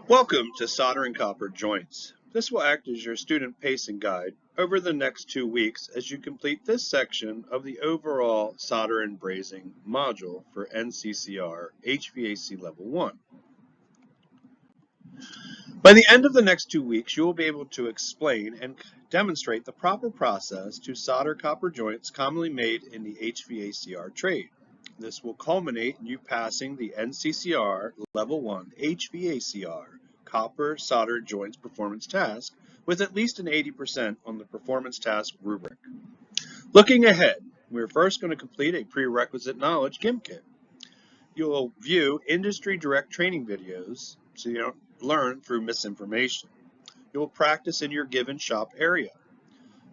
Welcome to Soldering Copper Joints. This will act as your student pacing guide over the next 2 weeks as you complete this section of the overall solder and brazing module for NCCR HVAC Level 1. By the end of the next 2 weeks, you will be able to explain and demonstrate the proper process to solder copper joints commonly made in the HVACR trade. This will culminate in you passing the NCCR Level 1 HVACR Copper Solder Joints Performance Task with at least an 80% on the Performance Task rubric. Looking ahead, we're first going to complete a prerequisite knowledge GIM kit. You will view industry direct training videos so you don't learn through misinformation. You will practice in your given shop area.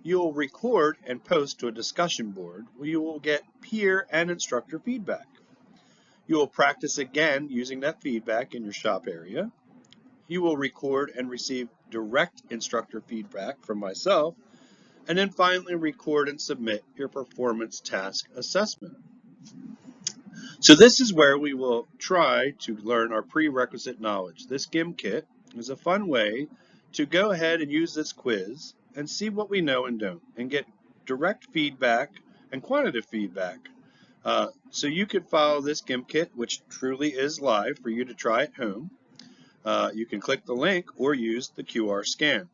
You will record and post to a discussion board where you will get peer and instructor feedback. You will practice again using that feedback in your shop area. You will record and receive direct instructor feedback from myself, and then finally record and submit your performance task assessment. So this is where we will try to learn our prerequisite knowledge. This GIM kit is a fun way to go ahead and use this quiz and see what we know and don't, and get direct feedback and quantitative feedback. So you could follow this GIM kit, which truly is live for you to try at home. You can click the link or use the QR scan.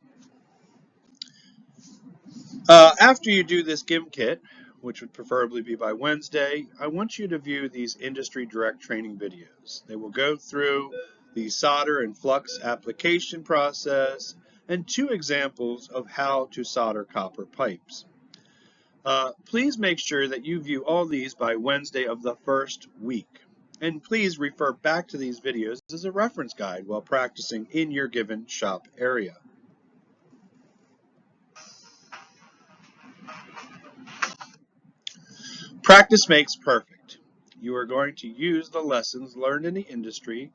After you do this GIM kit, which would preferably be by Wednesday, I want you to view these industry direct training videos. They will go through the solder and flux application process and 2 examples of how to solder copper pipes. Please make sure that you view all these by Wednesday of the first week. And please refer back to these videos as a reference guide while practicing in your given shop area. Practice makes perfect. You are going to use the lessons learned in the industry,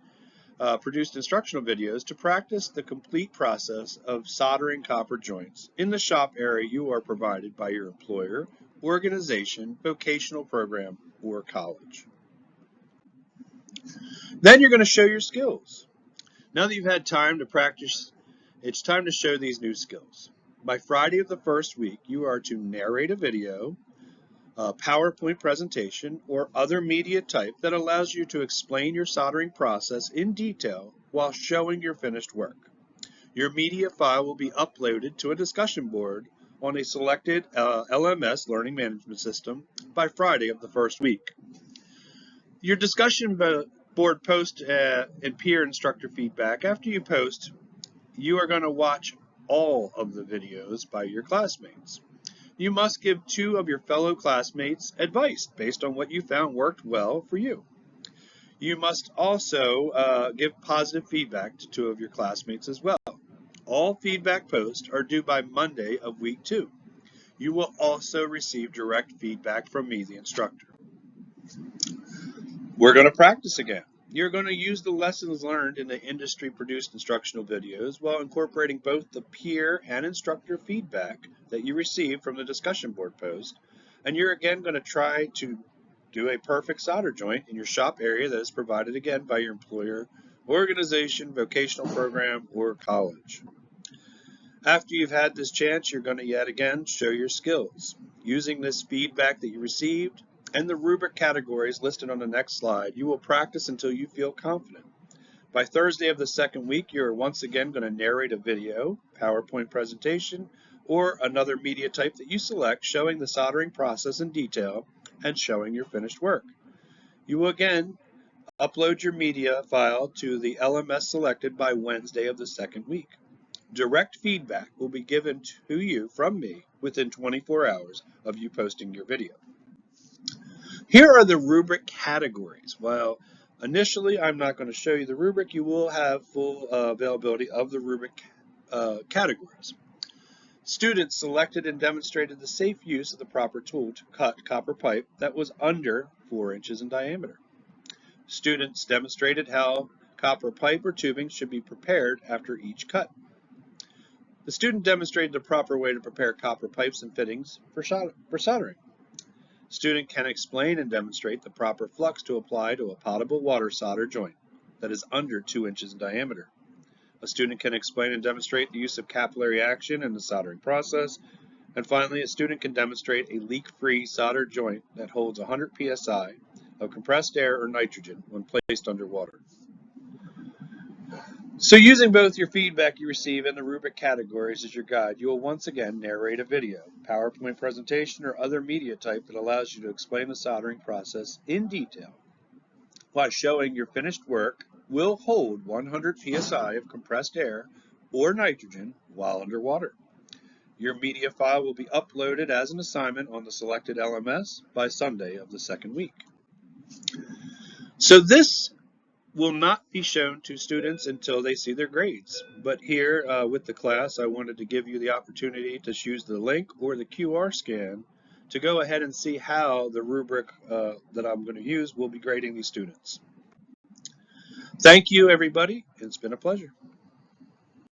produced instructional videos to practice the complete process of soldering copper joints in the shop area you are provided by your employer, organization, vocational program, or college. Then you're going to show your skills. Now that you've had time to practice, it's time to show these new skills. By Friday of the first week, you are to narrate a video, a PowerPoint presentation, or other media type that allows you to explain your soldering process in detail while showing your finished work. Your media file will be uploaded to a discussion board on a selected LMS learning management system by Friday of the first week. Your discussion board post and peer instructor feedback. After you post, you are going to watch all of the videos by your classmates. You must give 2 of your fellow classmates advice based on what you found worked well for you. You must also give positive feedback to 2 of your classmates as well. All feedback posts are due by Monday of week 2. You will also receive direct feedback from me, the instructor. We're going to practice again. You're going to use the lessons learned in the industry-produced instructional videos while incorporating both the peer and instructor feedback that you receive from the discussion board post. And you're again going to try to do a perfect solder joint in your shop area that is provided again by your employer, organization, vocational program, or college. After you've had this chance, you're going to yet again show your skills. Using this feedback that you received and the rubric categories listed on the next slide, you will practice until you feel confident. By Thursday of the second week, you're once again going to narrate a video, PowerPoint presentation, or another media type that you select showing the soldering process in detail and showing your finished work. You will again upload your media file to the LMS selected by Wednesday of the second week. Direct feedback will be given to you from me within 24 hours of you posting your video. Here are the rubric categories. While initially I'm not going to show you the rubric, you will have full availability of the rubric categories. Students selected and demonstrated the safe use of the proper tool to cut copper pipe that was under 4 inches in diameter. Students demonstrated how copper pipe or tubing should be prepared after each cut. The student demonstrated the proper way to prepare copper pipes and fittings for soldering. Student can explain and demonstrate the proper flux to apply to a potable water solder joint that is under 2 inches in diameter. A student can explain and demonstrate the use of capillary action in the soldering process. And finally, a student can demonstrate a leak-free solder joint that holds 100 psi of compressed air or nitrogen when placed under water. So using both your feedback you receive and the rubric categories as your guide, you will once again narrate a video, PowerPoint presentation, or other media type that allows you to explain the soldering process in detail while showing your finished work will hold 100 psi of compressed air or nitrogen while underwater. Your media file will be uploaded as an assignment on the selected LMS by Sunday of the second week. So this will not be shown to students until they see their grades. But here with the class, I wanted to give you the opportunity to use the link or the QR scan to go ahead and see how the rubric that I'm going to use will be grading these students. Thank you, everybody. It's been a pleasure.